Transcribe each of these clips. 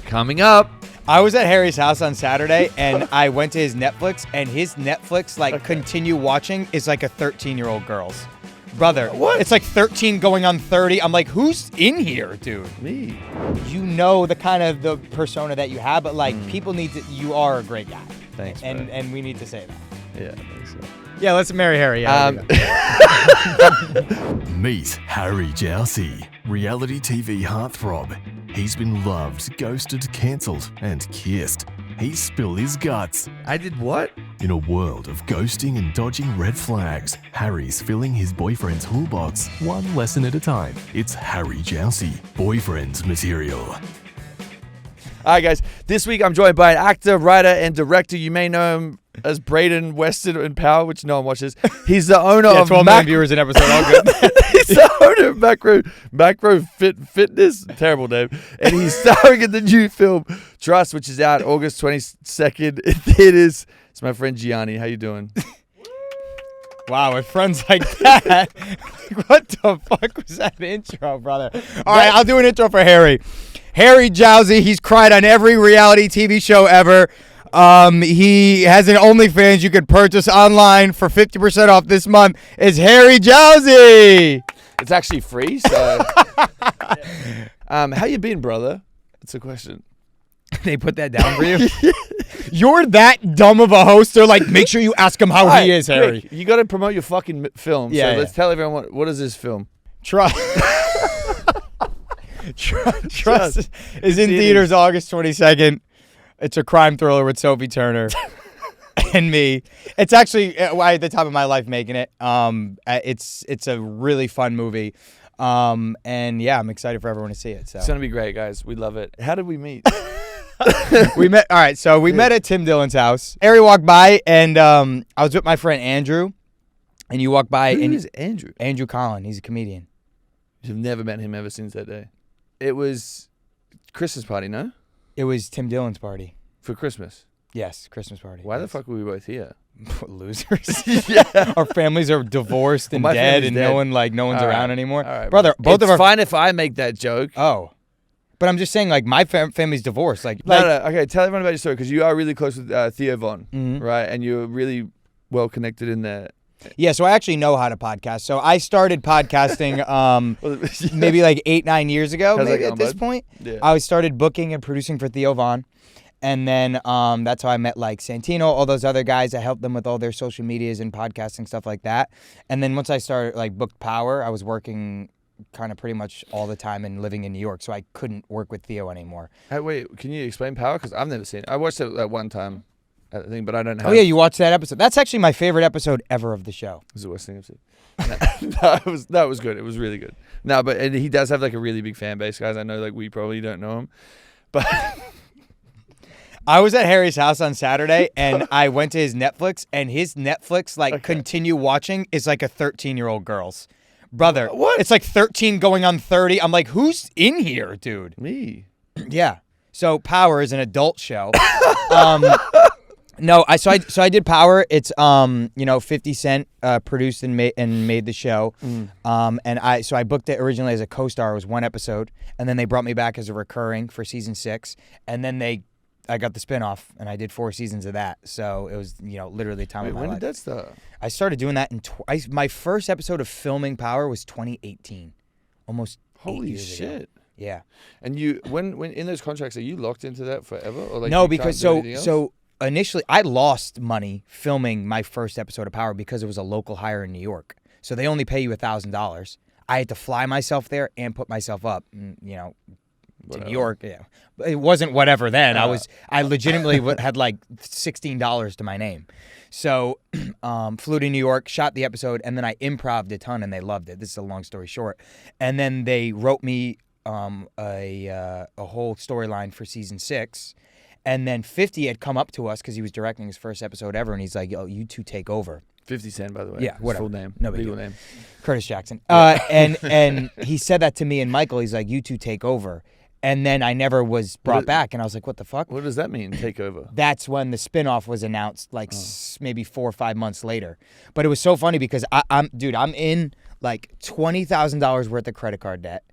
Coming up. I was at Harry's house on Saturday, and I went to his Netflix, and his Netflix, continue watching is like a 13-year-old girl's. Brother, what? It's like 13 going on 30. I'm like, who's in here, dude? Me. You know the kind of the persona that you have, but people need to. You are a great guy. Thanks, and we need to say that. Yeah, I think so. Yeah, let's marry Harry. Yeah, Meet Harry Jowsey, reality TV heartthrob. He's been loved, ghosted, cancelled, and kissed. He spilled his guts. I did what? In a world of ghosting and dodging red flags, Harry's filling his boyfriend's toolbox one lesson at a time. It's Harry Jowsey, boyfriend material. All right, guys. This week I'm joined by an actor, writer, and director. You may know him as Braden Weston in Power, which no one watches. He's the owner of 12 million viewers an episode. All good. He's the owner of Macro Fitness. Terrible name. And he's starring in the new film Trust, which is out August 22nd in theaters. It's my friend Gianni. How you doing? Wow, with friends like that. What the fuck was that intro, brother? All right, I'll do an intro for Harry. Harry Jowsey, he's cried on every reality TV show ever. He has an OnlyFans you could purchase online for 50% off this month. It's Harry Jowsey. It's actually free, so... how you been, brother? That's a question. They put that down for you? You're that dumb of a host. They're like, make sure you ask him how he is, Harry. Quick, you got to promote your fucking film. Yeah, so let's tell everyone what is this film? Trust is in theaters August 22nd. It's a crime thriller with Sophie Turner and me. It's actually at the time of my life making it. It's a really fun movie. And yeah, I'm excited for everyone to see it. So it's gonna be great, guys. We love it. How did we meet? We met at Tim Dillon's house. Harry walked by, and I was with my friend Andrew, and you walked by. Who and is Andrew? Andrew Collin. He's a comedian. You've never met him ever since that day. It was Christmas party, no? It was Tim Dillon's party. For Christmas? Yes, Christmas party. Why the fuck were we both here? Losers. Yeah. Our families are divorced and dead, and dead. no one's around anymore. All right, brother. Both of our fine if I make that joke. Oh, but I'm just saying, my family's divorced. No. Okay, tell everyone about your story because you are really close with Theo Von, right? And you're really well connected in there. Yeah, so I actually know how to podcast. So I started podcasting maybe 8-9 years ago. Maybe at this point, yeah. I started booking and producing for Theo Von. And then that's how I met Santino, all those other guys. I helped them with all their social medias and podcasting, stuff like that. And then once I started booked Power, I was working kind of pretty much all the time and living in New York, so I couldn't work with Theo anymore. Hey, wait, can you explain Power? Because I've never seen it. I watched it that one time, I think, but I don't know. Oh yeah, you watched that episode. That's actually my favorite episode ever of the show. It was the worst thing I've seen. No, it was good. It was really good. No, but and he does have a really big fan base, guys. I know we probably don't know him, but. I was at Harry's house on Saturday, and I went to his Netflix, and his Netflix, continue watching is like a 13-year-old girl's. Brother, what? It's like 13 going on 30. I'm like, who's in here, dude? Me. Yeah. So Power is an adult show. No, I did Power. It's 50 Cent produced and made the show. And I booked it originally as a co-star. It was one episode, and then they brought me back as a recurring for season 6, and then I got the spinoff, and I did 4 seasons of that. So it was, literally the time of my life. When did that start? I started doing that my first episode of filming Power was 2018, almost 8 years shit. ago. Yeah. And you, when in those contracts, are you locked into that forever? Or no, because so initially I lost money filming my first episode of Power because it was a local hire in New York. So they only pay you $1,000. I had to fly myself there and put myself up, to New York. Yeah, it wasn't whatever then. I legitimately had $16 to my name. So flew to New York, shot the episode, and then I improv'd a ton, and they loved it. This is a long story short. And then they wrote me a whole storyline for season 6. And then 50 had come up to us because he was directing his first episode ever, and he's like, "Yo, you two take over." 50 Cent, by the way. Yeah, whatever. Full name. No big legal deal. name. Curtis Jackson. And he said that to me and Michael. He's like, "You two take over." And then I never was brought back, and I was like, what the fuck? What does that mean, take over? That's when the spinoff was announced, maybe 4 or 5 months later. But it was so funny because I'm in $20,000 worth of credit card debt.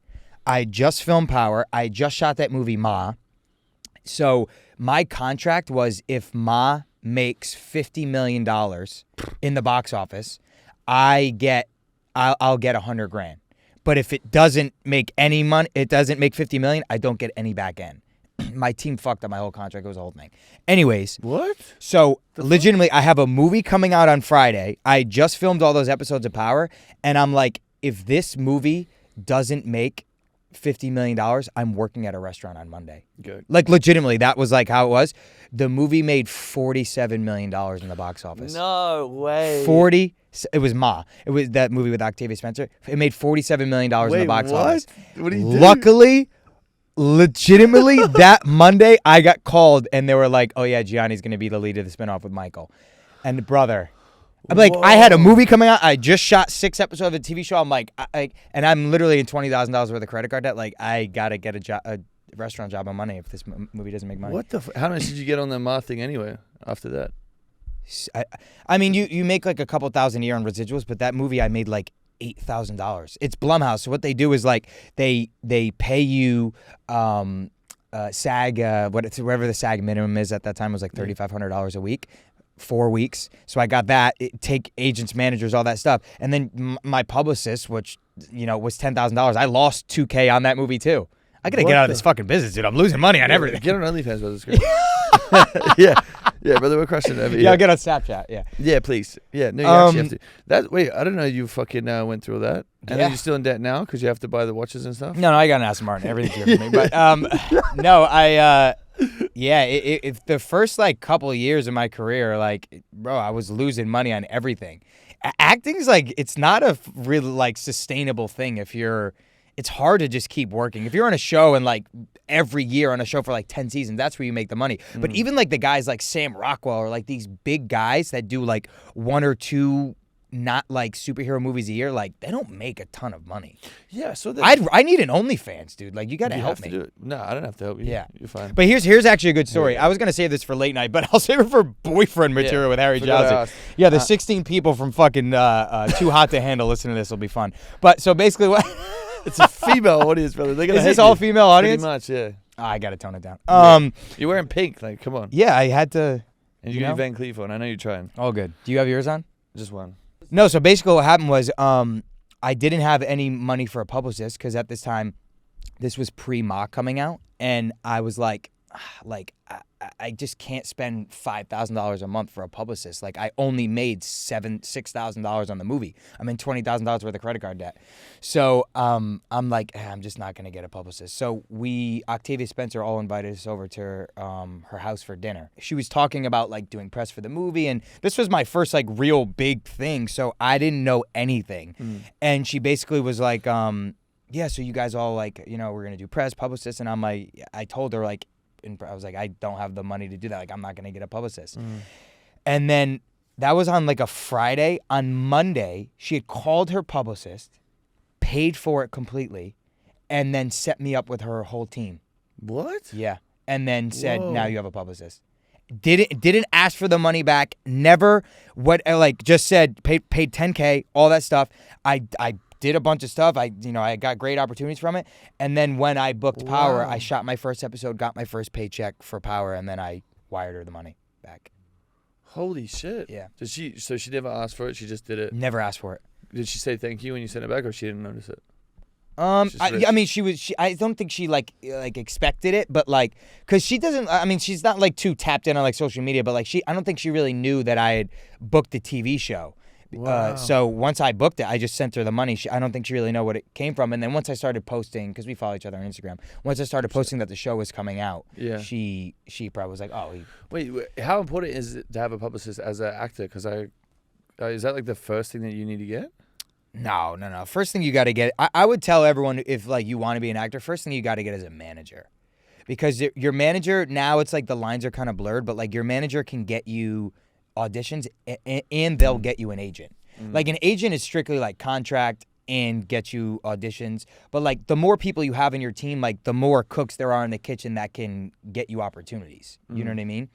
I just filmed Power. I just shot that movie Ma. So my contract was if Ma makes $50 million in the box office, I'll get $100,000. But if it doesn't make any money, it doesn't make $50 million, I don't get any back end. My team fucked up my whole contract. It was a whole thing. Anyways. What? So legitimately, I have a movie coming out on Friday. I just filmed all those episodes of Power. And I'm like, if this movie doesn't make $50 million, I'm working at a restaurant on Monday. Good. Like legitimately, that was like how it was. The movie made $47 million in the box office. No way. It was Ma. It was that movie with Octavia Spencer. It made $47 million in the box office. What do you do? Luckily, legitimately, that Monday, I got called and they were like, oh yeah, Gianni's going to be the lead of the spinoff with Michael. And brother, I'm like, I had a movie coming out. I just shot 6 episodes of a TV show. I'm like, and I'm literally in $20,000 worth of credit card debt. Like, I got to get a restaurant job on Monday if this movie doesn't make money. What the? How much did you get on the Ma thing anyway after that? I mean, you make like a couple thousand a year on residuals, but that movie I made like $8,000. It's Blumhouse. So what they do is like they pay you SAG whatever the SAG minimum is at that time was like $3,500 a week. 4 weeks. So I got that. Take agents, managers, all that stuff. And then my publicist, which, was $10,000. I lost $2,000 on that movie too. I got to get out of this fucking business, dude. I'm losing money on everything. Get on OnlyFans, brother. It's great. Yeah, brother. We're crushing it. Yeah, I'll get on Snapchat. Yeah. Yeah, please. Yeah, no, you actually have to. Wait, I don't know you fucking went through that. And then you're still in debt now because you have to buy the watches and stuff? No, I got an Aston Martin. Everything's here for me. But no, if the first like couple of years of my career, like, bro, I was losing money on everything. Acting's like, it's not a really like sustainable thing it's hard to just keep working. If you're on a show and like every year on a show for like 10 seasons, that's where you make the money. But even like the guys like Sam Rockwell or like these big guys that do like 1 or 2 not like superhero movies a year, like they don't make a ton of money. Yeah, so I need an OnlyFans, dude. Like you got to help me. Do it. No, I don't have to help you. Yeah, you're fine. But here's actually a good story. I was gonna save this for late night, but I'll save it for boyfriend material with Harry Jowsey. Yeah, the 16 people from fucking Too Hot to Handle listening to this will be fun. But so basically, what? It's a female audience, brother. They're gonna Is this all female audience? Pretty much, yeah. Oh, I gotta tone it down. You're wearing pink, like, come on. Yeah, I had to. And you got your Van Cleef on. I know you're trying. All good. Do you have yours on? Just one. No, so basically what happened was I didn't have any money for a publicist because at this time, this was pre-Ma coming out, and I was like I just can't spend $5,000 a month for a publicist. Like I only made $6,000 on the movie. I'm in $20,000 worth of credit card debt. So I'm like, I'm just not gonna get a publicist. So Octavia Spencer all invited us over to her house for dinner. She was talking about like doing press for the movie, and this was my first like real big thing. So I didn't know anything, and she basically was like, yeah, so you guys all like, we're gonna do press, publicist, and I'm like, I told her like. I was like, I don't have the money to do that. Like, I'm not going to get a publicist. And then that was on like a Friday. On Monday, she had called her publicist, paid for it completely, and then set me up with her whole team. What? Yeah. And then said, now you have a publicist. Didn't ask for the money back. Never. Just said, paid $10K, all that stuff. I did a bunch of stuff. I got great opportunities from it. And then when I booked Power, I shot my first episode, got my first paycheck for Power, and then I wired her the money back. Holy shit. Yeah. So she never asked for it, she just did it? Never asked for it. Did she say thank you when you sent it back, or she didn't notice it? I mean, I don't think she like expected it, but like, cause she doesn't, I mean, she's not like too tapped in on like social media, but like I don't think she really knew that I had booked a TV show. Wow. So once I booked it, I just sent her the money. I don't think she really know what it came from. And then once I started posting, because we follow each other on Instagram, once I started posting that the show was coming out, she probably was like, oh. Wait, how important is it to have a publicist as an actor? Because is that like the first thing that you need to get? No. First thing you got to get, I would tell everyone if like you want to be an actor, first thing you got to get is a manager. Because your manager, now it's like the lines are kind of blurred, but like your manager can get you auditions and they'll get you an agent. Like an agent is strictly like contract and get you auditions, but like the more people you have in your team, like the more cooks there are in the kitchen that can get you opportunities. You know what I mean?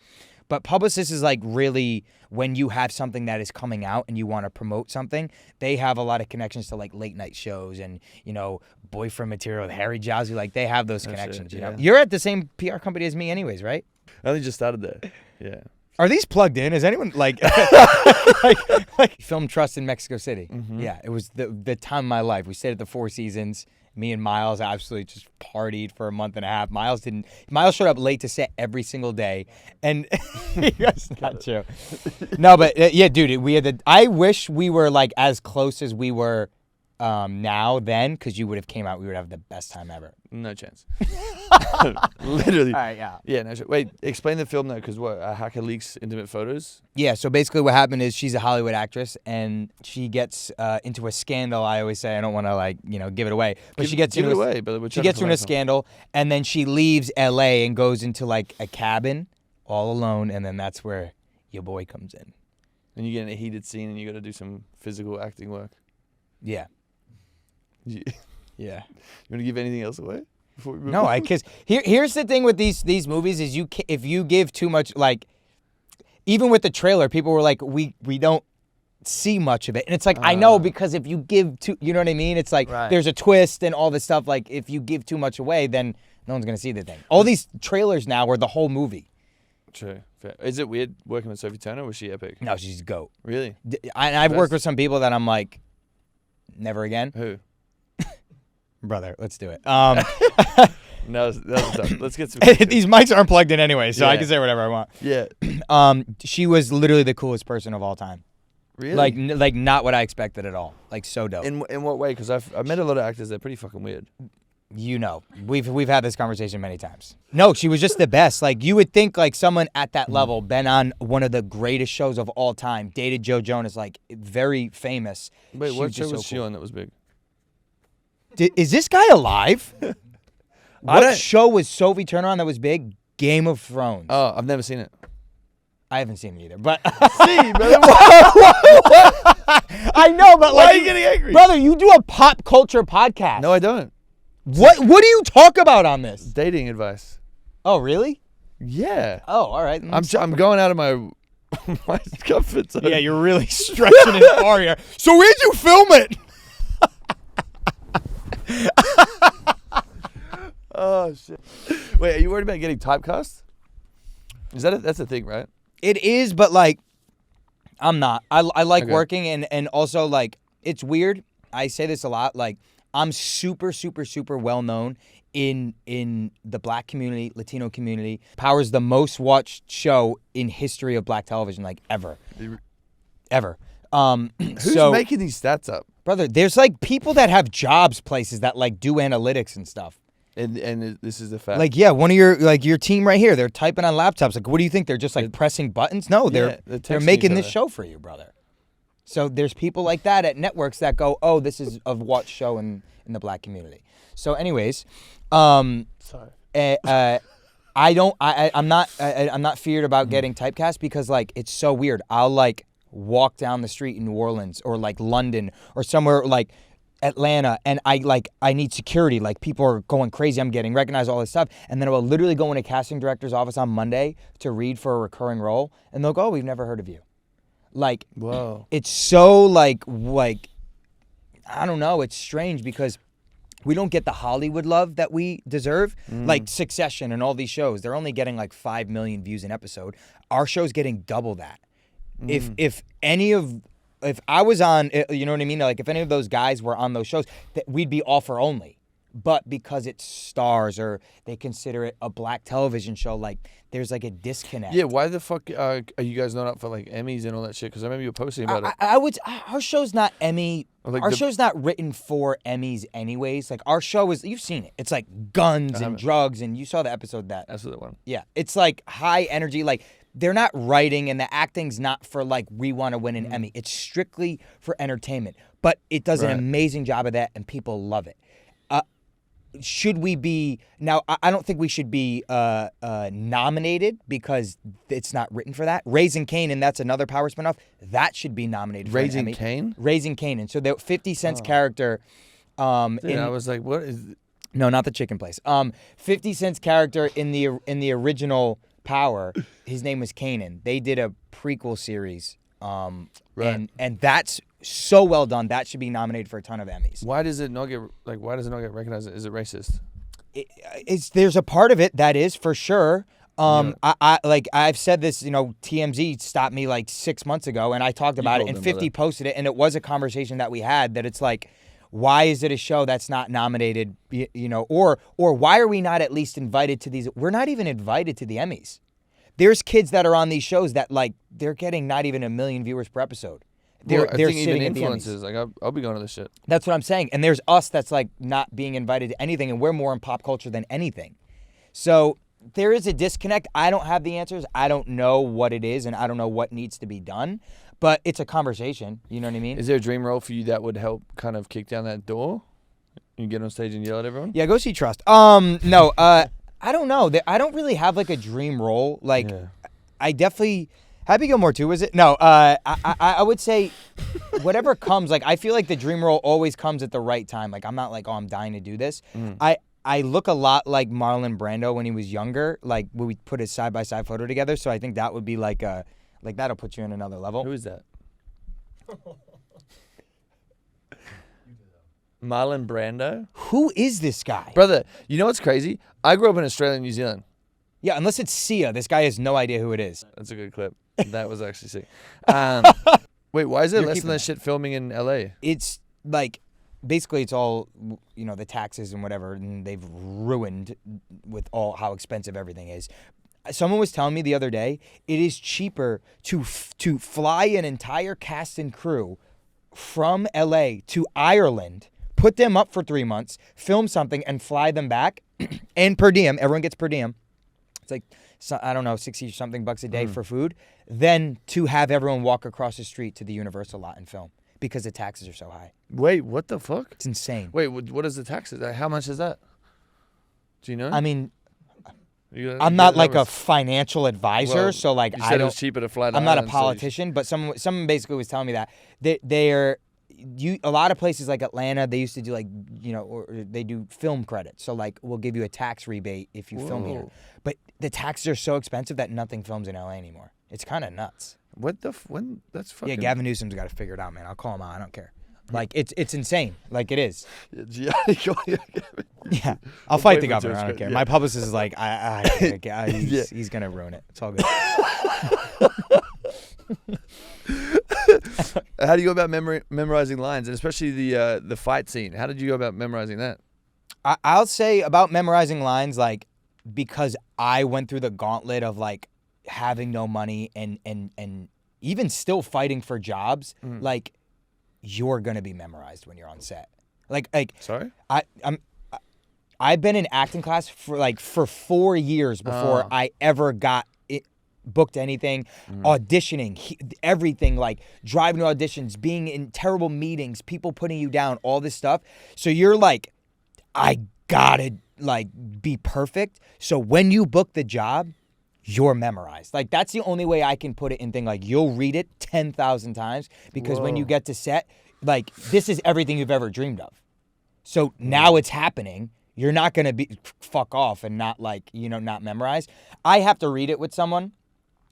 But publicist is like really when you have something that is coming out and you want to promote something, they have a lot of connections to like late night shows and, boyfriend material with Harry Jowsey. Like they have those connections, you know? You're at the same PR company as me anyways, right? I only just started there. Yeah. Are these plugged in? Is anyone like Film Trust in Mexico City? Mm-hmm. Yeah, it was the time of my life. We stayed at the Four Seasons. Me and Miles absolutely just partied for a month and a half. Miles showed up late to set every single day, and that's not true. No, but yeah, dude, I wish we were like as close as we were now then, because you would have came out. We would have the best time ever. No chance. Literally. All right, yeah. Yeah, no. Wait, explain the film though, because what? A hacker leaks intimate photos. Yeah, so basically what happened is she's a Hollywood actress and she gets into a scandal. I always say I don't want to give it away, but she gets into a scandal, and then she leaves LA and goes into like a cabin all alone, and then that's where your boy comes in. And you get in a heated scene and you got to do some physical acting work. Yeah. You Yeah. want to give anything else away before we move No, on? because here's the thing with these movies is if you give too much, like even with the trailer, people were like, we don't see much of it, and it's like I know, because if you give too, you know what I mean? It's like there's a twist and all this stuff. Like if you give too much away, then no one's gonna see the thing. All these trailers now are the whole movie. True. Fair. Is it weird working with Sophie Turner? Or was she epic? No, she's a goat. Really? I've worked with some people that I'm like, never again. Who? Brother, let's do it. No, that's tough. Let's get some. These mics aren't plugged in anyway, so I Yeah. can say whatever I want. Yeah. She was literally the coolest person of all time. Really? Like not what I expected at all. Like so dope. In what way? Because I've met a lot of actors. They're pretty fucking weird. We've had this conversation many times. No, she was just the best. Like you would think like someone at that level, been on one of the greatest shows of all time, dated Joe Jonas, like very famous. Wait, what show just was so she cool. on that was big? Is this guy alive? What show was Sophie Turner on that was big? Game of Thrones. Oh, I've never seen it. I haven't seen it either, but See, brother. I know, but Why like, are you getting angry? brother, you do a pop culture podcast. No, I don't. What do you talk about on this? Dating advice. Oh, really? Yeah. Oh, all right. I'm going out of my my comfort zone. Yeah, you're really stretching it far here. So where'd you film it? Oh shit. Wait, are you worried about getting typecast? Is that that's a thing, right? It is, but like, I'm not. I like Okay. working, and also like, it's weird. I say this a lot. Like, I'm super, super, super well known in the Black community, Latino community. Power's the most watched show in history of Black television, like ever. Who's making these stats up? Brother, there's like people that have jobs places that like do analytics and stuff. And this is a fact. Like, yeah, one of your team right here, they're typing on laptops. Like, what do you think? They're just like pressing buttons? No, they're texting making each this other. show for you, brother. So there's people like that at networks that go, oh, this is a watch show in the Black community. So anyways, Sorry. I'm not feared about getting typecast because like it's so weird. I'll like walk down the street in New Orleans or like London or somewhere like Atlanta, and I need security. Like people are going crazy. I'm getting recognized, all this stuff, and then I will literally go in a casting director's office on Monday to read for a recurring role, and they'll go, "Oh, we've never heard of you." Like, Whoa. it's so like I don't know. It's strange because we don't get the Hollywood love that we deserve. Like Succession and all these shows, they're only getting like 5 million views an episode. Our show's getting double that. If I was on, you know what I mean? Like if any of those guys were on those shows, we'd be offer only. But because it's stars or they consider it a Black television show, like there's like a disconnect. Yeah, why the fuck are you guys not up for like Emmys and all that shit? Because I remember you were posting about it. Our show's not Emmy. Like our show's not written for Emmys anyways. Like our show is, you've seen it. It's like guns and drugs, and you saw the episode that. That's the one. Yeah, it's like high energy. Like they're not writing, and the acting's not for like we want to win an Emmy. It's strictly for entertainment. But it does an amazing job of that, and people love it. Should we be now? I don't think we should be nominated because it's not written for that. Raising Kanan, that's another Power spinoff. That should be nominated. Raising for an Emmy. Kanan? Raising Kanan. So the 50 Cent's character. Dude, I was like, what is? No, not the chicken place. 50 Cent's character in the original Power, his name was Kanan. They did a prequel series, Right. and that's so well done. That should be nominated for a ton of Emmys. Why does it not get recognized? Is it racist? There's a part of it that is for sure. I've said this, TMZ stopped me like 6 months ago, and I talked about it, and 50 posted it, and it was a conversation that we had that it's like, why is it a show that's not nominated, or why are we not at least invited to these? We're not even invited to the Emmys. There's kids that are on these shows that like they're getting not even 1 million viewers per episode. They're I think sitting even at the Emmys. influencers, like I'll be going to this shit. That's what I'm saying. And there's us that's like not being invited to anything, and we're more in pop culture than anything. So there is a disconnect. I don't have the answers. I don't know what it is, and I don't know what needs to be done. But it's a conversation. You know what I mean? Is there a dream role for you that would help kind of kick down that door? You get on stage and yell at everyone? Yeah, go see Trust. No, I don't know. I don't really have like a dream role. Like, I definitely Happy Gilmore 2, was it? No, I would say whatever comes. Like, I feel like the dream role always comes at the right time. Like, I'm not like, oh, I'm dying to do this. I look a lot like Marlon Brando when he was younger. Like, when we put his side by side photo together. So I think that would be like that'll put you in another level. Who is that? Marlon Brando? Who is this guy? Brother, you know what's crazy? I grew up in Australia and New Zealand. Yeah, unless it's Sia. This guy has no idea who it is. That's a good clip. That was actually sick. Wait, why is there less than that shit filming in LA? It's like, basically it's all, the taxes and whatever, and they've ruined with all how expensive everything is. Someone was telling me the other day, it is cheaper to fly an entire cast and crew from LA to Ireland, put them up for 3 months, film something, and fly them back, and per diem, everyone gets per diem. It's like, I don't know, 60 something bucks a day for food, than to have everyone walk across the street to the Universal lot and film because the taxes are so high. Wait, what the fuck? It's insane. Wait, what is the taxes? How much is that? Do you know? I mean, I'm not like a financial advisor, so like you said it was cheaper to fly to I'm not a Ireland, politician, but someone basically was telling me that they're a lot of places like Atlanta, they used to do like, or they do film credits. So like, we'll give you a tax rebate if you film here. But the taxes are so expensive that nothing films in LA anymore. It's kind of nuts. What the when that's fucking. Yeah, Gavin Newsom's got to figure it out, man. I'll call him out. I don't care. Like, it's insane. Like, it is. Yeah, I'll fight the governor. I don't care. Yeah. My publicist is like, he's going to ruin it. It's all good. How do you go about memorizing lines, and especially the fight scene? How did you go about memorizing that? I'll say about memorizing lines, like, because I went through the gauntlet of like having no money and even still fighting for jobs, like, you're gonna be memorized when you're on set. Like sorry, I've been in acting class for 4 years before I ever got it booked anything, auditioning, everything, like driving to auditions, being in terrible meetings, people putting you down, all this stuff. So you're like, I gotta like be perfect. So when you book the job, you're memorized. Like, that's the only way I can put it in thing. Like, you'll read it 10,000 times because when you get to set, like, this is everything you've ever dreamed of. So now it's happening. You're not going to be fuck off and not like, not memorize. I have to read it with someone.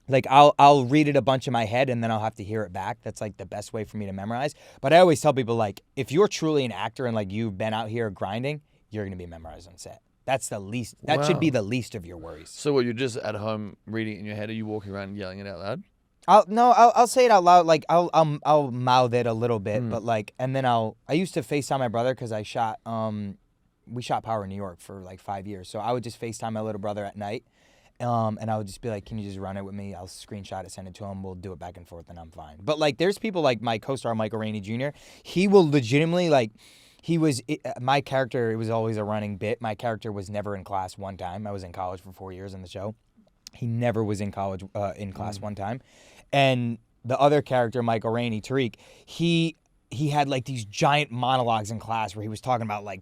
Like, I'll read it a bunch in my head and then I'll have to hear it back. That's like the best way for me to memorize. But I always tell people, like, if you're truly an actor and like you've been out here grinding, you're going to be memorized on set. That's the least. That should be the least of your worries. So what, you're just at home reading it in your head? Are you walking around yelling it out loud? I'll say it out loud. Like, I'll mouth it a little bit, but like, and then I used to FaceTime my brother because I shot we shot Power in New York for like 5 years. So I would just FaceTime my little brother at night, and I would just be like, can you just run it with me? I'll screenshot it, send it to him. We'll do it back and forth, and I'm fine. But like, there's people like my co-star Michael Rainey Jr. He will legitimately like. My character, it was always a running bit. My character was never in class one time. I was in college for 4 years in the show. He never was in college, in class one time. And the other character, Michael Rainey, Tariq, he had like these giant monologues in class where he was talking about like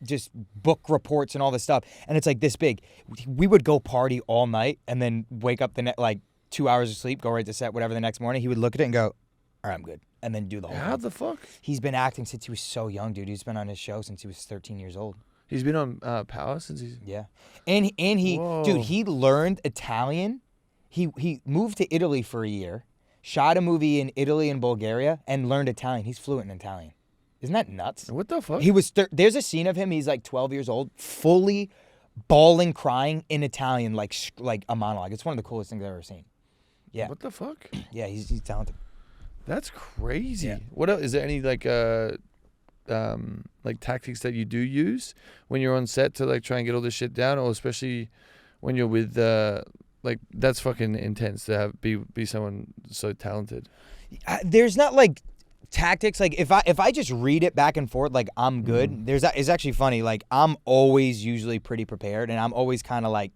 just book reports and all this stuff. And it's like this big. We would go party all night and then wake up like 2 hours of sleep, go right to set, whatever the next morning. He would look at it and go, all right, I'm good. And then do the whole How thing. the fuck? He's been acting since he was so young, dude. He's been on his show since he was 13 years old. He's been on Power since he's... Yeah. And he, Whoa. dude, he learned Italian. He moved to Italy for a year, shot a movie in Italy and Bulgaria, and learned Italian. He's fluent in Italian. Isn't that nuts? What the fuck? He was. There's a scene of him. He's like 12 years old, fully bawling, crying in Italian, like a monologue. It's one of the coolest things I've ever seen. Yeah. What the fuck? Yeah, he's talented. That's crazy. Yeah. What else? Is there any like tactics that you do use when you're on set to like try and get all this shit down, or especially when you're with like that's fucking intense to have be someone so talented. There's not like tactics. Like if I just read it back and forth, like I'm good. It's actually funny. Like I'm always usually pretty prepared, and I'm always kind of like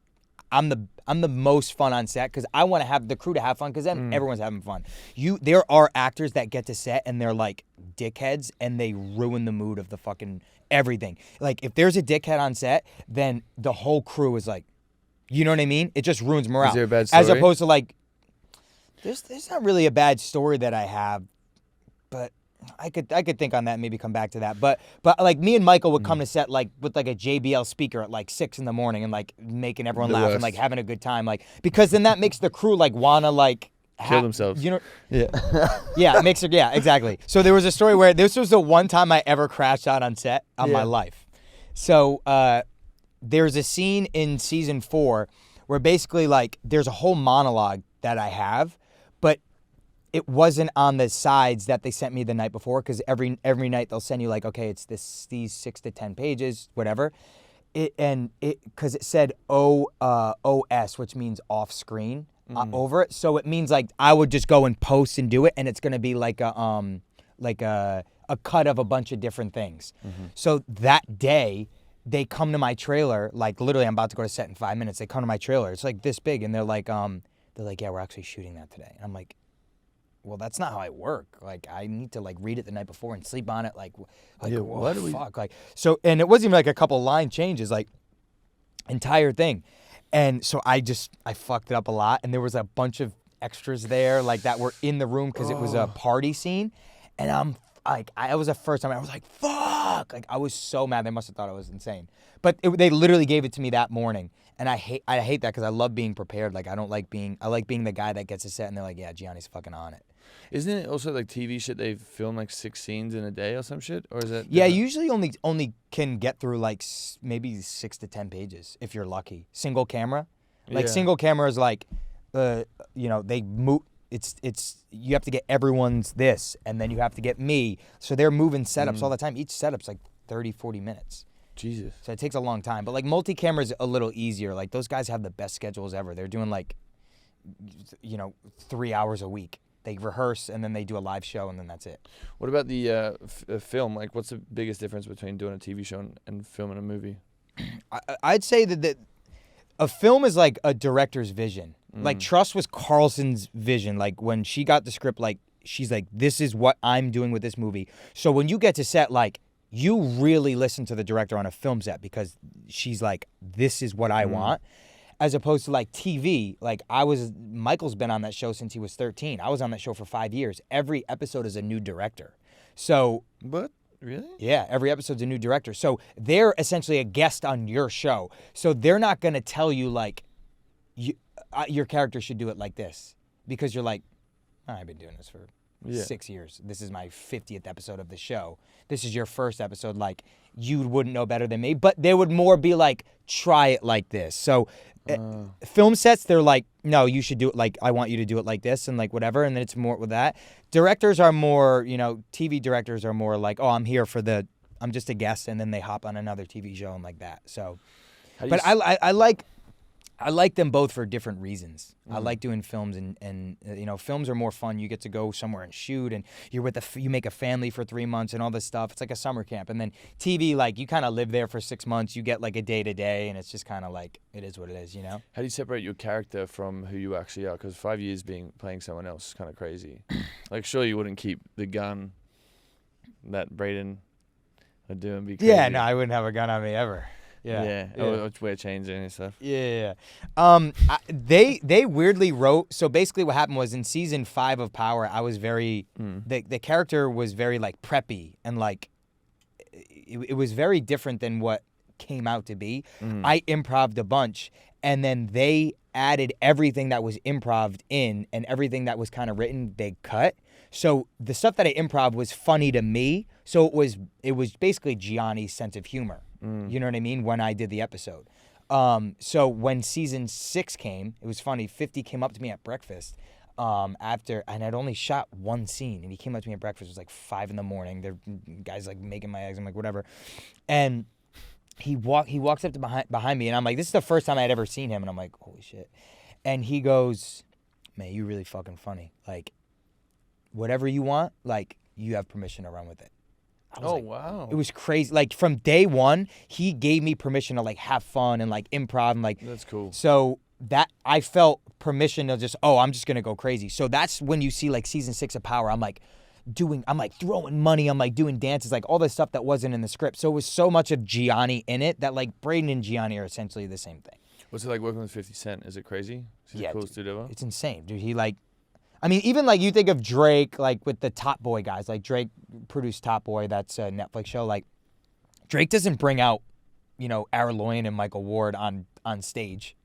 I'm the most fun on set because I want to have the crew to have fun because then everyone's having fun. There are actors that get to set and they're like dickheads and they ruin the mood of the fucking everything. Like if there's a dickhead on set, then the whole crew is like, you know what I mean? It just ruins morale. Is there a bad story? As opposed to like, there's not really a bad story that I have, but I could think on that and maybe come back to that. But like me and Michael would come to set like with like a JBL speaker at like 6 a.m. and like making everyone laugh and like having a good time, like because then that makes the crew like wanna like kill themselves. You know? Yeah. Yeah, it makes it. Yeah, exactly. So there was a story where this was the one time I ever crashed out on set on my life. So there's a scene in season 4 where basically like there's a whole monologue that I have, but it wasn't on the sides that they sent me the night before because every night they'll send you like, okay, it's these 6 to 10 pages, whatever. Because it said OS, which means off screen, over it. So it means like I would just go and post and do it, and it's gonna be like a cut of a bunch of different things. So that day they come to my trailer, like literally I'm about to go to set in 5 minutes. They come to my trailer. It's like this big, and they're like, yeah, we're actually shooting that today. And I'm like, well, that's not how I work. Like, I need to like read it the night before and sleep on it. Like yeah, what the fuck? Like, so, and it wasn't even like a couple line changes, like entire thing. And so I fucked it up a lot. And there was a bunch of extras there, like that were in the room because it was a party scene. And I'm like, it was the first time I was like, fuck. Like, I was so mad. They must have thought I was insane. But they literally gave it to me that morning. And I hate that because I love being prepared. Like, I like being the guy that gets a set and they're like, yeah, Gianni's fucking on it. Isn't it also like TV shit? They film like 6 scenes in a day or some shit, or is that? Yeah, usually only can get through like maybe 6 to 10 pages if you're lucky. Single camera, single camera is like, they move. It's you have to get everyone's this, and then you have to get me. So they're moving setups all the time. Each setup's like 30, 40 minutes. Jesus. So it takes a long time. But like multi-camera is a little easier. Like those guys have the best schedules ever. They're doing like, 3 hours a week. They rehearse and then they do a live show and then that's it. What about the film? Like, what's the biggest difference between doing a TV show and filming a movie? I'd say that a film is like a director's vision. Like Trust was Carlson's vision. Like when she got the script, like she's like, this is what I'm doing with this movie. So when you get to set, like you really listen to the director on a film set because she's like, this is what I want. As opposed to like TV, like Michael's been on that show since he was 13. I was on that show for 5 years. Every episode is a new director. So. But really? Yeah, every episode's a new director. So they're essentially a guest on your show. So they're not going to tell you like, your character should do it like this. Because you're like, I've been doing this for 6 years. This is my 50th episode of the show. This is your first episode. Like, you wouldn't know better than me. But they would more be like, try it like this. So film sets, they're like, no, you should do it like, I want you to do it like this and like whatever. And then it's more with that. Directors are more, TV directors are more like, oh, I'm here I'm just a guest. And then they hop on another TV show and like that. So, but I like them both for different reasons. I like doing films and films are more fun. You get to go somewhere and shoot and you're you make a family for 3 months and all this stuff. It's like a summer camp. And then TV, like you kind of live there for 6 months. You get like a day to day and it's just kind of like, it is what it is, How do you separate your character from who you actually are? Because 5 years playing someone else is kind of crazy. Like, sure, you wouldn't keep the gun that Braden would do and be crazy. Yeah, no, I wouldn't have a gun on me ever. Yeah. Oh, wear chains and stuff. Yeah. They weirdly wrote. So basically, what happened was in season 5 of Power, I was very the character was very like preppy and like it was very different than what came out to be. I improv'd a bunch, and then they added everything that was improv in, and everything that was kind of written, they cut. So the stuff that I improv was funny to me. So it was basically Gianni's sense of humor. You know what I mean? When I did the episode. So when season 6 came, it was funny. 50 came up to me at breakfast after, and I'd only shot one scene, and he came up to me at breakfast. It was like 5 a.m. There guys like making my eggs. I'm like, whatever. And he walks up to behind me, and I'm like, this is the first time I'd ever seen him, and I'm like, holy shit. And he goes, man, you really fucking funny. Like, whatever you want, like, you have permission to run with it. Wow. It was crazy. Like, from day one, he gave me permission to, like, have fun and, like, improv and, like. That's cool. So that I felt permission to just, I'm just going to go crazy. So that's when you see, like, season 6 of Power. I'm throwing money. I'm, like, doing dances, like, all this stuff that wasn't in the script. So it was so much of Gianni in it that, like, Braden and Gianni are essentially the same thing. What's it like working with 50 Cent? Is it crazy? Is he the coolest dude ever? It's insane, dude. He, like, I mean, even, like, you think of Drake, like, with the Top Boy guys. Like, Drake produced Top Boy. That's a Netflix show. Like, Drake doesn't bring out, Aaron Loyan and Michael Ward on stage.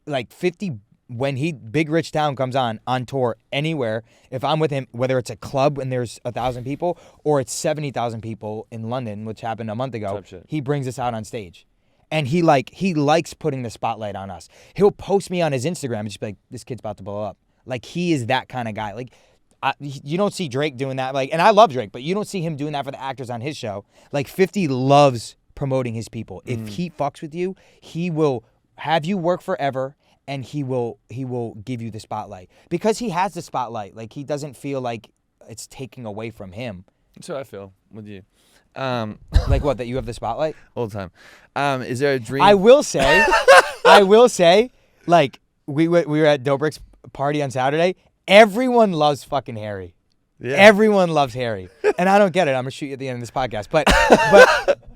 Like, 50, when Big Rich Town comes on tour anywhere, if I'm with him, whether it's a club and there's 1,000 people or it's 70,000 people in London, which happened a month ago, he brings us out on stage. And he likes putting the spotlight on us. He'll post me on his Instagram and just be like, this kid's about to blow up. Like, he is that kind of guy. Like, you don't see Drake doing that. Like, and I love Drake, but you don't see him doing that for the actors on his show. Like, 50 loves promoting his people. If he fucks with you, he will have you work forever, and he will give you the spotlight. Because he has the spotlight. Like, he doesn't feel like it's taking away from him. That's how I feel with you. Like what, that you have the spotlight? All the time. Is there a dream? I will say, like, we were at Dobrik's party on Saturday. Everyone loves fucking Harry. Yeah. Everyone loves Harry. And I don't get it. I'm going to shoot you at the end of this podcast. But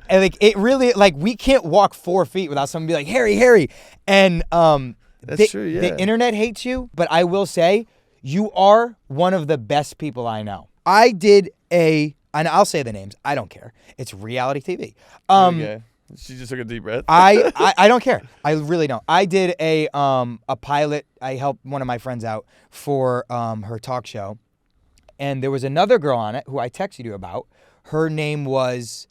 and like, it really, like, we can't walk 4 feet without someone be like, Harry. And that's true, yeah. The internet hates you, but I will say, you are one of the best people I know. I did and I'll say the names. I don't care. It's reality TV. Okay. She just took a deep breath. I don't care. I really don't. I did a pilot. I helped one of my friends out for her talk show, and there was another girl on it who I texted you about. Her name was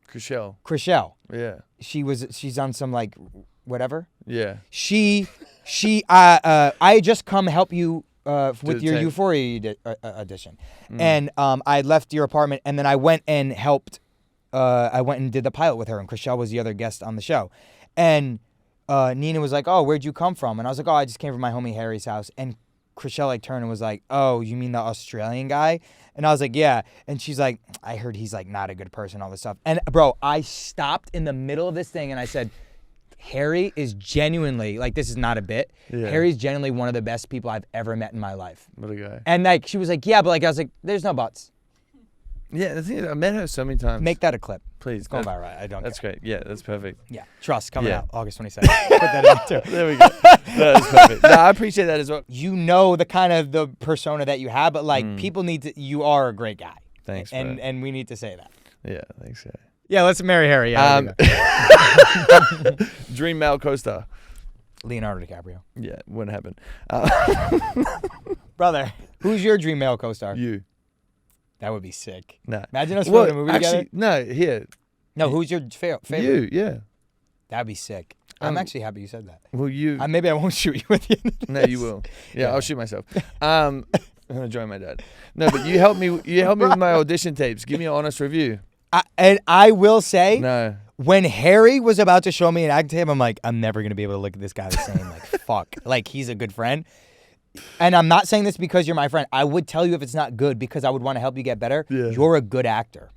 Chriselle. Yeah. She's on some, like, whatever. Yeah. I had just come help you with your Euphoria audition. And I left your apartment, and then I went and helped. I went and did the pilot with her, and Chriselle was the other guest on the show. And Nina was like, oh, where'd you come from? And I was like, oh, I just came from my homie Harry's house. And Chriselle, like, turned and was like, oh, you mean the Australian guy? And I was like, yeah. And she's like, I heard he's, like, not a good person, all this stuff. And, bro, I stopped in the middle of this thing, and I said, Harry is genuinely, like, this is not a bit. Yeah. Harry's genuinely one of the best people I've ever met in my life. What a guy. And, like, she was like, yeah, but, like, I was like, there's no buts. Yeah, the thing is, I met her so many times. Make that a clip. Please. It's going viral. I don't That's care. Great. Yeah, that's perfect. Yeah. Trust, coming out August 22nd. Put that in too. There we go. That's perfect. No, I appreciate that as well. You know the kind of the persona that you have, but, like, people need to, you are a great guy. Thanks, and we need to say that. Yeah, thanks, guy. Yeah, let's marry Harry. Yeah, Dream male co-star. Leonardo DiCaprio. Yeah, wouldn't happen. Brother, who's your dream male co-star? You. That would be sick. Nah. Imagine us filming a movie together. No, here. No, who's your favorite? You, yeah. That'd be sick. I'm actually happy you said that. Well, you. Maybe I won't shoot you at the end of this. No, you will. Yeah, I'll shoot myself. I'm gonna join my dad. No, but you help me. You help me with my audition tapes. Give me an honest review. And I will say, no. When Harry was about to show me an acting tape, I'm like, I'm never gonna be able to look at this guy the same. Like, fuck. Like, he's a good friend. And I'm not saying this because you're my friend. I would tell you if it's not good because I would want to help you get better. Yeah. You're a good actor.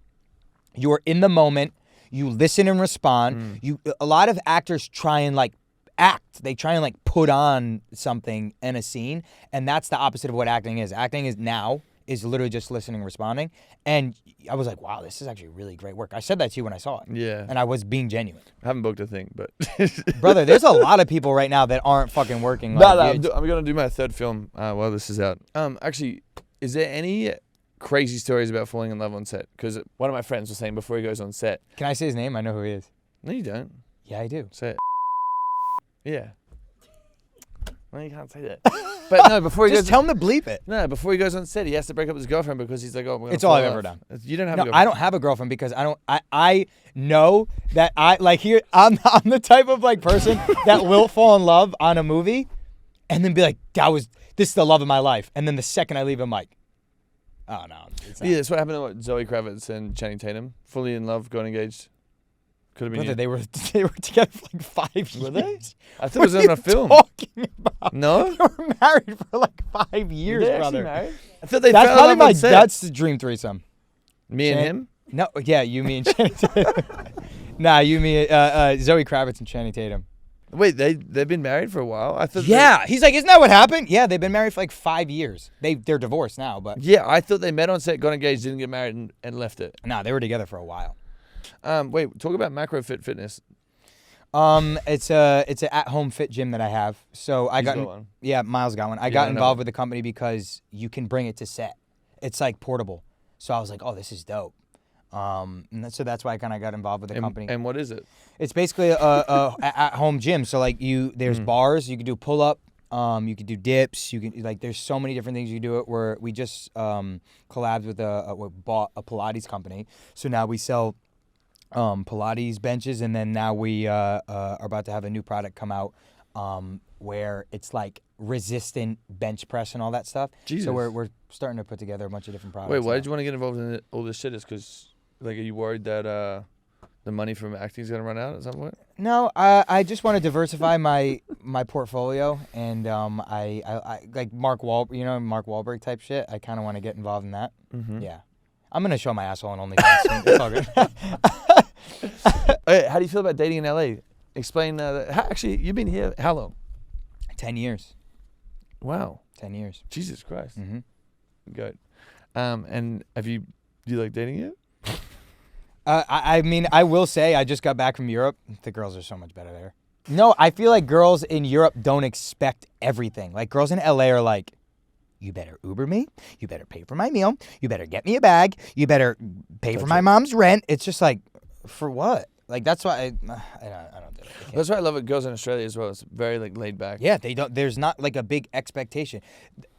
You're in the moment. You listen and respond. A lot of actors try and, like, act. They try and, like, put on something in a scene, and that's the opposite of what acting is. Acting is literally just listening and responding. And I was like, wow, this is actually really great work. I said that to you when I saw it. Yeah. And I was being genuine. I haven't booked a thing, but... Brother, there's a lot of people right now that aren't fucking working. I'm going to do my third film while this is out. Actually, is there any crazy stories about falling in love on set? Because one of my friends was saying before he goes on set... Can I say his name? I know who he is. No, you don't. Yeah, I do. Say it. Yeah. No, you can't say that. But no, before he Just goes. tell him to bleep it. No, before he goes on set, he has to break up with his girlfriend because he's like, oh, It's all I've ever done. You don't have a No, girlfriend. I don't have a girlfriend because I know that I'm the type of like person that will fall in love on a movie and then be like, this is the love of my life. And then the second I leave, I'm like, oh no. It's not. Yeah, that's what happened to Zoe Kravitz and Channing Tatum. Fully in love, got engaged. Could have been Brother, you. they were together for like 5 years. Were they? I thought What it was are on a you film. talking about? No? They were married for like 5 years, Were they brother. actually married? I thought they That's fell in probably love my on set. that's the dream threesome. Me and Chan- him? No, yeah, you, me, and Channing Tatum. Nah, you, me, Zoe Kravitz and Channing Tatum. Wait, they've been married for a while? I thought. Yeah, he's like, isn't that what happened? Yeah, they've been married for like 5 years. They're divorced now, but Yeah, I thought they met on set, got engaged, didn't get married, and left it. nah, they were together for a while. Wait, talk about Macrofit Fitness. It's an at-home fit gym that I have. So I He's got got one. Yeah, Miles got one. I I got know. involved with the company because you can bring it to set. It's like portable. So I was like, oh, this is dope. So that's why I kind of got involved with the company. And what is it? It's basically a at-home gym. So like there's bars. You can do pull-up. You can do dips. You can there's so many different things you do it. Where we just collabed with we bought a Pilates company. So now we sell Pilates benches, and then now we are about to have a new product come out where it's like resistant bench press and all that stuff. Jesus. So we're starting to put together a bunch of different products. Wait, why now. did you want to get involved in all this shit? Is because, are you worried that the money from acting is going to run out at some point? No, I just want to diversify my portfolio, and I like Mark Wahlberg type shit. I kind of want to get involved in that. Mm-hmm. Yeah, I'm gonna show my asshole on OnlyFans soon. It's all good. Hey, how do you feel about dating in LA? Explain. Actually, you've been here how long? 10 years. Wow. 10 years. Jesus Christ. Mm-hmm. Good. And do you like dating yet? I mean, I will say I just got back from Europe. The girls are so much better there. No, I feel like girls in Europe don't expect everything. Like girls in LA are like, you better Uber me. You better pay for my meal. You better get me a bag. You better pay for my mom's rent. It's just like, for what? Like that's why I don't do it. That's why I love it. Girls in Australia as well. It's very laid back. Yeah, they don't. There's not like a big expectation.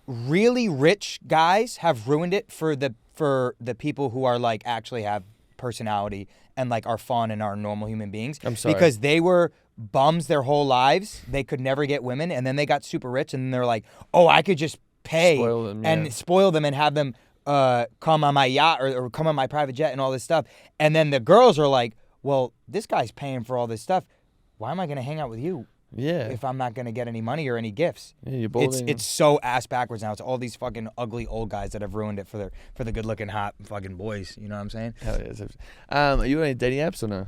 Really rich guys have ruined it for the people who are like actually have personality and like are fun and are normal human beings. I'm sorry. Because they were bums their whole lives. They could never get women, and then they got super rich, and they're like, oh, I could just pay and spoil them and have them come on my yacht or come on my private jet and all this stuff. And then the girls are like, well, this guy's paying for all this stuff. Why am I going to hang out with you? Yeah. If I'm not going to get any money or any gifts. Yeah, you're balding. It's so ass backwards now. It's all these fucking ugly old guys that have ruined it for the good looking hot fucking boys. You know what I'm saying? Hell yeah. Are you on any dating apps or no?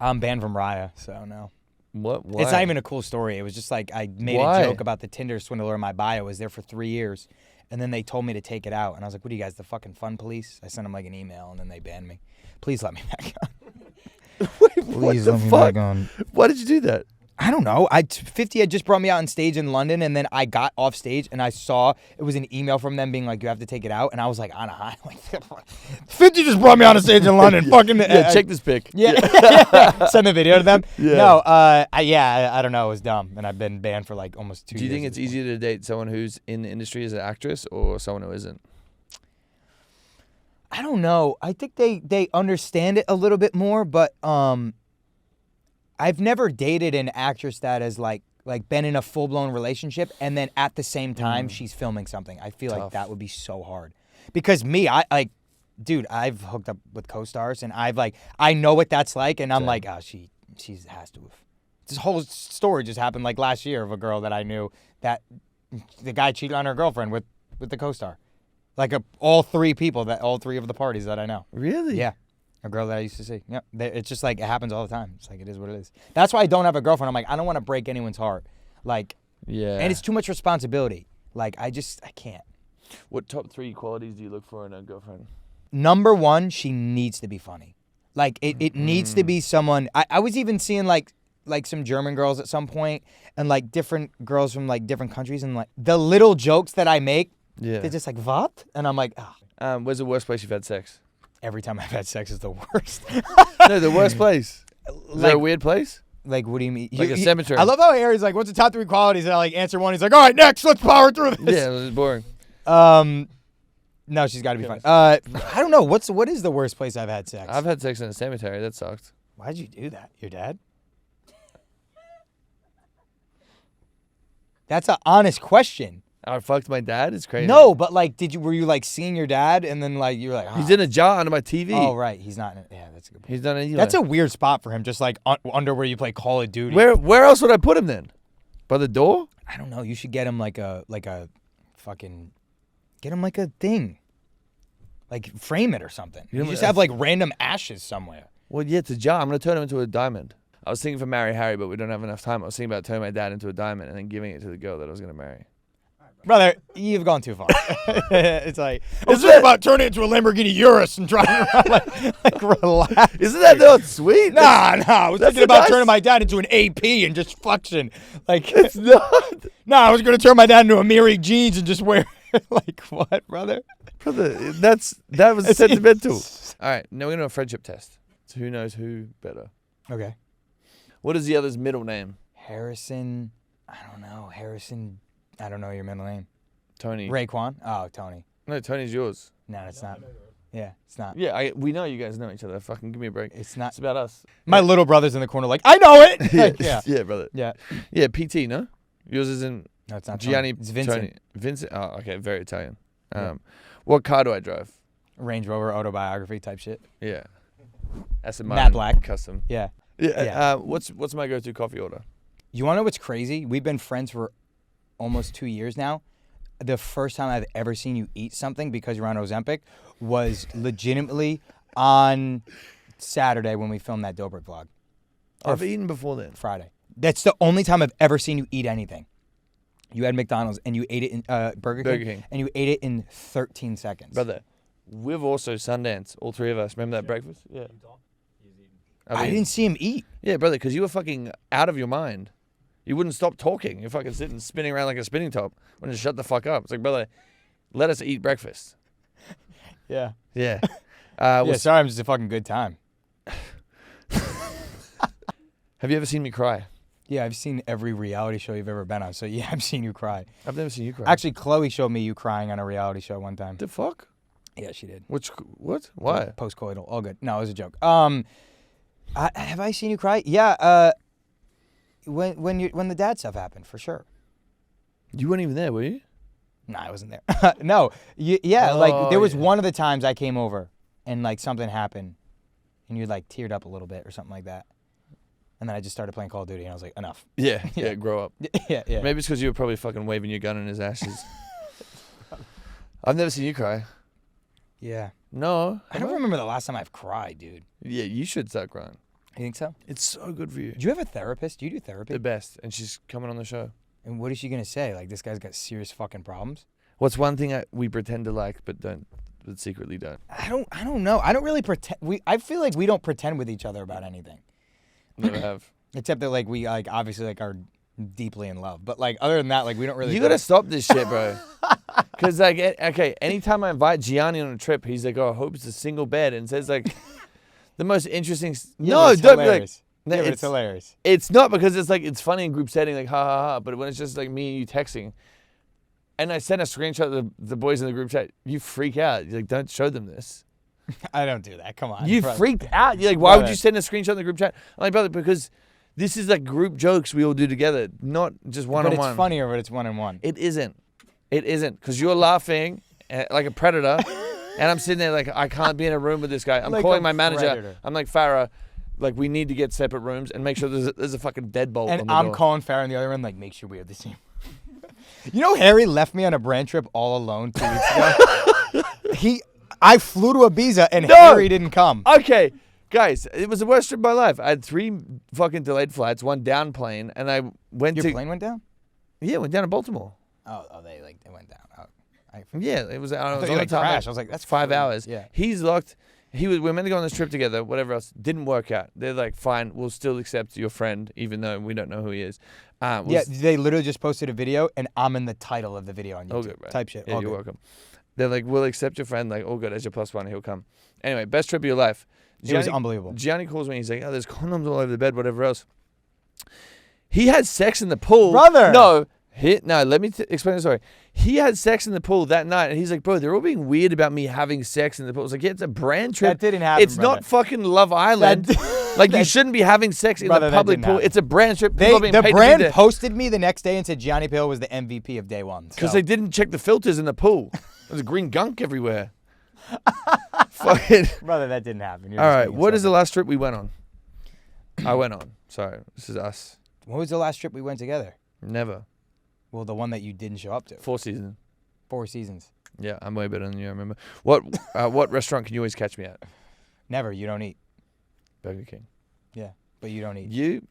I'm banned from Raya, so no. What? Why? It's not even a cool story. It was just like I made Why? a joke about the Tinder swindler in my bio. I was there for 3 years, and then they told me to take it out. And I was like, what are you guys, the fucking fun police? I sent them like an email, and then they banned me. Please let me back on. Wait, Please what the let me fuck? back on. Why did you do that? I don't know. 50 had just brought me out on stage in London, and then I got off stage, and I saw it was an email from them being like, you have to take it out. And I was like, on a high. Like, 50 just brought me out on stage in London. Fucking Check this pic. Yeah. Send the video to them. Yeah. No, I don't know. It was dumb, and I've been banned for like almost 2 years. Do you think it's easier to date someone who's in the industry as an actress or someone who isn't? I don't know. I think they understand it a little bit more, but I've never dated an actress that has like been in a full-blown relationship and then at the same time she's filming something. I feel like that would be so hard. Because me, dude, I've hooked up with co-stars and I know what that's like, and I'm like, oh, she has to have. This whole story just happened like last year of a girl that I knew that the guy cheated on her girlfriend with the co-star. Like all three of the parties that I know. Really? Yeah. A girl that I used to see. Yeah. It's just like, it happens all the time. It's like, it is what it is. That's why I don't have a girlfriend. I'm like, I don't want to break anyone's heart. Like, Yeah. and it's too much responsibility. Like, I can't. What top 3 qualities do you look for in a girlfriend? Number one, she needs to be funny. Like, it needs to be someone. I was even seeing like some German girls at some point and like different girls from like different countries, and like the little jokes that I make, they're just like, what? And I'm like, where's the worst place you've had sex? every time I've had sex is the worst. No, the worst place. Is that a weird place? Like, what do you mean? Like a cemetery. I love how Harry's like, what's the top 3 qualities? And I like answer one. He's like, all right, next, let's power through this. Yeah, it was boring. No, she's got to be fine. I don't know. What is the worst place I've had sex? I've had sex in a cemetery. That sucked. Why'd you do that? Your dad? That's an honest question. I fucked my dad? It's crazy. No, but like, were you like seeing your dad and then like you were like, He's in a jar under my TV. Oh right, he's not. Yeah, that's a good point. He's done it. That's a weird spot for him, just like under where you play Call of Duty. Where else would I put him then? By the door? I don't know. You should get him like a fucking, get him like a thing. Like frame it or something. You just have like random ashes somewhere. Well, yeah, it's a jar. I'm gonna turn him into a diamond. I was thinking for marry Harry, but we don't have enough time. I was thinking about turning my dad into a diamond and then giving it to the girl that I was gonna marry. Brother, you've gone too far. It's like, I was thinking about turning it into a Lamborghini Urus and driving around like relax. Isn't that not sweet? Nah. I was thinking about turning my dad into an AP and just flexion. Like, It's not. Nah, I was going to turn my dad into a Miri jeans and just wear, like, what, brother? Brother, that was sentimental. All right, now we're going to do a friendship test. So who knows who better. Okay. What is the other's middle name? Harrison, I don't know. I don't know your middle name. Tony. Raekwon? Oh, Tony. No, Tony's yours. No, it's not. Yeah, it's not. Yeah, we know you guys know each other. Fucking give me a break. It's not. It's about us. My little brother's in the corner like, I know it! Like, yeah. Yeah, brother. Yeah. Yeah, PT, no? Yours isn't No, it's not Gianni. Tony. It's Vincent. Tony. Vincent? Oh, okay, very Italian. Yeah. What car do I drive? Range Rover autobiography type shit. Yeah. Aston Matte Martin. black. Custom. Yeah. Yeah. Yeah. What's my go-to coffee order? You want to know what's crazy? We've been friends for almost 2 years now. The first time I've ever seen you eat something because you're on Ozempic was legitimately on Saturday when we filmed that Dobrik vlog. I've eaten before then. Friday. That's the only time I've ever seen you eat anything. You had McDonald's and you ate it in Burger King, and you ate it in 13 seconds. Brother, we've also Sundance, all three of us. Remember that breakfast? Yeah. I didn't see him eat. Yeah, brother, because you were fucking out of your mind. You wouldn't stop talking. You're fucking sitting, spinning around like a spinning top. Wouldn't shut the fuck up. It's like, brother, let us eat breakfast. Yeah. Yeah. Yeah, sorry, I'm just a fucking good time. Have you ever seen me cry? Yeah, I've seen every reality show you've ever been on, so yeah, I've seen you cry. I've never seen you cry. Actually, Chloe showed me you crying on a reality show one time. The fuck? Yeah, she did. What? Why? Post-coital. All good. No, it was a joke. Have I seen you cry? Yeah, when the dad stuff happened, for sure. You weren't even there, were you? No, I wasn't there. No. Yeah, like, there was yeah. one of the times I came over and, like, something happened and you, like, teared up a little bit or something like that. And then I just started playing Call of Duty and I was like, enough. Yeah, yeah, grow up. Yeah. Maybe it's because you were probably fucking waving your gun in his ashes. I've never seen you cry. Yeah. No. I don't remember the last time I've cried, dude. Yeah, you should start crying. You think so? It's so good for you. Do you have a therapist? Do you do therapy? The best. And she's coming on the show. And what is she going to say? Like, this guy's got serious fucking problems? What's one thing we pretend to like but secretly don't? I don't know. I don't really pretend. I feel like we don't pretend with each other about anything. Never have. Except that, like, we, like, obviously, like, are deeply in love. But, like, other than that, like, we don't really... You gotta stop this shit, bro. Because, like, okay, anytime I invite Gianni on a trip, he's like, oh, I hope it's a single bed. And says, like, the most interesting... Yeah, no, it's don't be like... hilarious. No, Yeah, but it's hilarious. It's not because it's, like, it's funny in group setting, like, ha, ha, ha. But when it's just, like, me and you texting, and I send a screenshot of the boys in the group chat, you freak out. You're like, don't show them this. I don't do that. Come on. You brother. freaked out. You're like, why would Brother. you send a screenshot in the group chat? I'm like, brother, because... This is like group jokes we all do together, not just one-on-one. But it's funnier when it's one-on-one. It isn't. It isn't. Because you're laughing like a predator, and I'm sitting there like, I can't be in a room with this guy. I'm Like calling a my manager. predator. I'm like, Farah, like, we need to get separate rooms and make sure there's a fucking deadbolt on And the I'm door. calling Farrah in the other end, like, make sure we have the same. You know, Harry left me on a brand trip all alone 2 weeks ago? I flew to Ibiza, and No! Harry didn't come. Okay. Guys, it was the worst trip of my life. I had 3 fucking delayed flights, 1 down plane, and I went Your to... plane went down? Yeah, went down to Baltimore. Oh, they went down. Oh, Yeah, it was. I was you, on like, the top. crashed. I was like, that's 5 crazy. hours. Yeah. He's locked. We were meant to go on this trip together. Whatever else didn't work out. They're like, fine, we'll still accept your friend, even though we don't know who he is. Yeah, they literally just posted a video, and I'm in the title of the video on YouTube. All good, bro. Type shit. Yeah, all you're good. welcome. They're like, we'll accept your friend. Like, all good, as your +1, he'll come. Anyway, best trip of your life. It was unbelievable. Gianni calls me. He's like, "Oh, there's condoms all over the bed, whatever else." He had sex in the pool, Brother. No, let me explain the story. He had sex in the pool that night, and he's like, "Bro, they're all being weird about me having sex in the pool." It's like, yeah, it's a brand trip. That didn't happen. It's not fucking Love Island. Like, you shouldn't be having sex in the public pool. It's a brand trip. The brand posted me the next day and said Gianni Paolo was the MVP of day one. Because they didn't check the filters in the pool. There's green gunk everywhere. Fucking. Brother, that didn't happen. All right, what is the last trip we went on? I went on. Sorry, this is us. What was the last trip we went together? Never. Well, the one that you didn't show up to. 4 seasons. 4 seasons. Yeah, I'm way better than you, I remember. What restaurant can you always catch me at? Never. You don't eat. Burger King. Yeah, but you don't eat. You?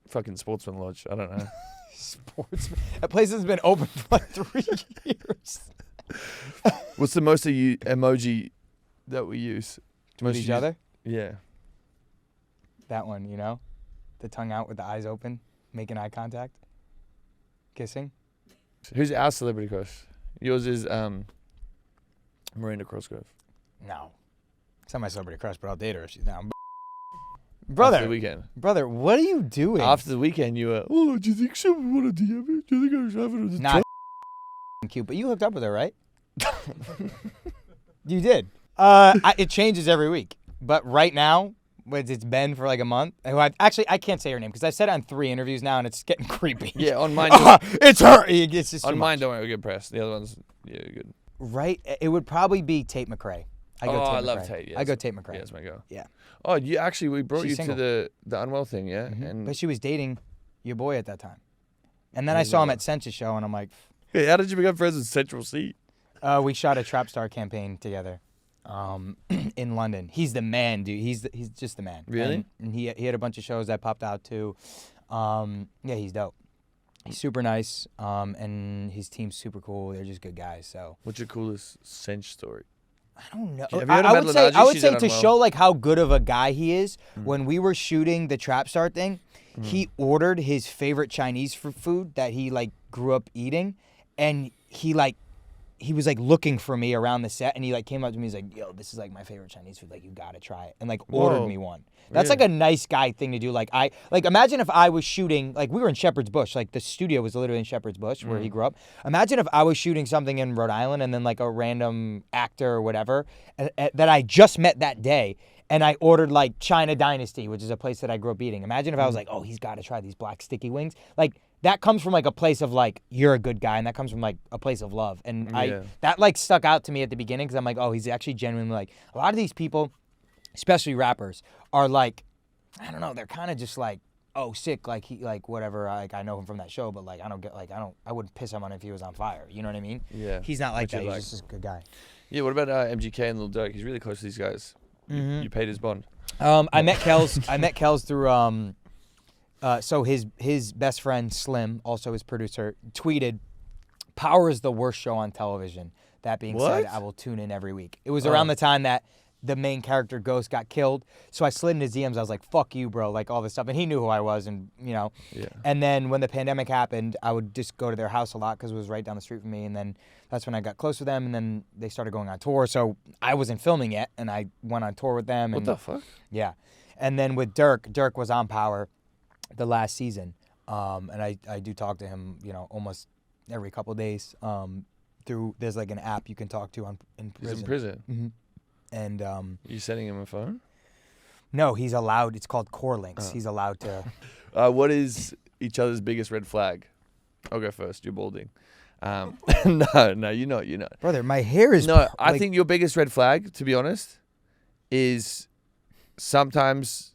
Fucking Sportsman Lodge. I don't know. Sportsman. That place has been open for like 3 years. What's the most emoji that we use? With each other? Yeah. That one, you know? The tongue out with the eyes open, making eye contact, kissing. Who's our celebrity crush? Yours is Miranda Crossgrove. No. It's not my celebrity crush, but I'll date her if she's down. Brother. After the weekend. Brother, what are you doing? After the weekend, you were, oh, do you think she would want to DM it? Do you think I should have it on the Not cute, but you hooked up with her, right? You did. It changes every week. But right now, it's been for like a month. I can't say her name because I said it on 3 interviews now, and it's getting creepy. Yeah, on mine. It's her. It's just on mine, don't worry, we'll get pressed. The other ones, yeah, good. Right? It would probably be Tate McRae. I love Tate. Yes. I go Tate McRae. Yeah, that's my girl. Yeah. Oh, we brought She's you single. to the Unwell thing, yeah? Mm-hmm. And But she was dating your boy at that time. And then I saw him at Census Show, and I'm like... Hey, how did you become friends with Central C? We shot a Trap Star campaign together in London. He's the man, dude. He's just the man. Really? And he had a bunch of shows that popped out, too. Yeah, he's dope. He's super nice, and his team's super cool. They're just good guys, so... What's your coolest Cinch story? I don't know. Have you heard of I would She's say at to Unwell. show like how good of a guy he is, when we were shooting the Trap Star thing, he ordered his favorite Chinese food that he like grew up eating, and he was like looking for me around the set, and he like came up to me, he's like, "Yo, this is like my favorite Chinese food, like you gotta try it," and like ordered me one. That's like a nice guy thing to do. Like imagine if I was shooting, like we were in Shepherd's Bush, like the studio was literally in Shepherd's Bush where he grew up. Imagine if I was shooting something in Rhode Island and then like a random actor or whatever that I just met that day, and I ordered like China Dynasty, which is a place that I grew up eating. Imagine if I was like, "Oh, he's got to try these black sticky wings." Like that comes from like a place of like, you're a good guy, and that comes from like a place of love. And that like stuck out to me at the beginning because I'm like, oh, he's actually genuinely like, a lot of these people, especially rappers, are like, I don't know, they're kind of just like, oh, sick, like he, like whatever, like I know him from that show, but like I wouldn't piss him on if he was on fire. You know what I mean? Yeah. He's not like that. He's just a good guy. Yeah. What about MGK and Lil Durk? He's really close to these guys. You paid his bond. I met Kels through so his best friend Slim, also his producer, tweeted, "Power is the worst show on television. That being said, I will tune in every week." It was around the time that the main character Ghost got killed, so I slid in his DMs. I was like, "Fuck you, bro!" Like all this stuff, and he knew who I was, and you know. Yeah. And then when the pandemic happened, I would just go to their house a lot because it was right down the street from me, and then that's when I got close with them, and then they started going on tour. So I wasn't filming yet, and I went on tour with them. What the fuck? Yeah, and then with Dirk was on Power the last season, and I do talk to him, you know, almost every couple of days. There's like an app you can talk to in prison. He's in prison. Mm-hmm. And you sending him a phone? No, he's allowed. It's called Core Links. He's allowed to. What is each other's biggest red flag? I'll go first. You're balding. No, you know. Brother, my hair is. No, I think your biggest red flag, to be honest, is sometimes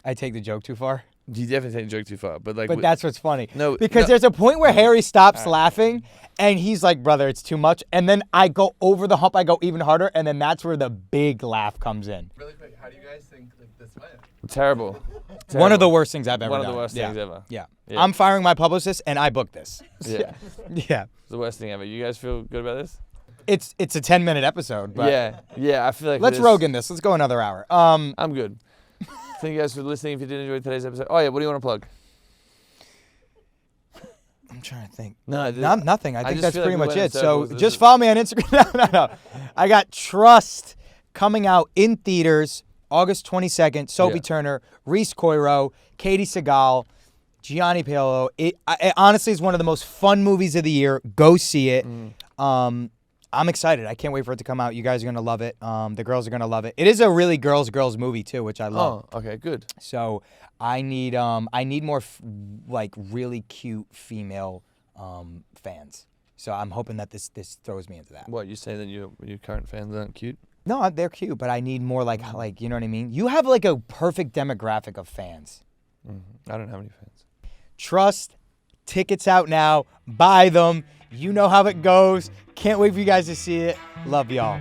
I take the joke too far. you definitely take the joke too far. But that's what's funny. No, because there's a point where Harry stops laughing, and he's like, "Brother, it's too much." And then I go over the hump. I go even harder, and then that's where the big laugh comes in. Really quick, how do you guys think like this went? Terrible. One of the worst things I've ever done. One of the worst things ever. Yeah. Yeah. I'm firing my publicist, and I booked this. Yeah. Yeah. It's the worst thing ever. You guys feel good about this? It's a 10-minute episode. But Yeah. I feel like let's Rogan this. Let's go another hour. I'm good. Thank you guys for listening. If you did enjoy today's episode. Oh yeah, what do you want to plug? I'm trying to think. No, nothing. I think just that's feel pretty like we much went in it. So circles. just follow me on Instagram. No. I got Trust coming out in theaters August 22nd, Sophie Yeah. Turner, Reese Coiro, Katie Segal, Gianni Paolo. It honestly is one of the most fun movies of the year. Go see it. I'm excited. I can't wait for it to come out. You guys are going to love it. The girls are going to love it. It is a really girls movie too, which I love. Oh, okay, good. So I need more like really cute female fans. So I'm hoping that this throws me into that. What, you say that your current fans aren't cute? No, they're cute, but I need more like you know what I mean? You have like a perfect demographic of fans. I don't have any fans. Trust, tickets out now. Buy them. You know how it goes. Can't wait for you guys to see it. Love y'all.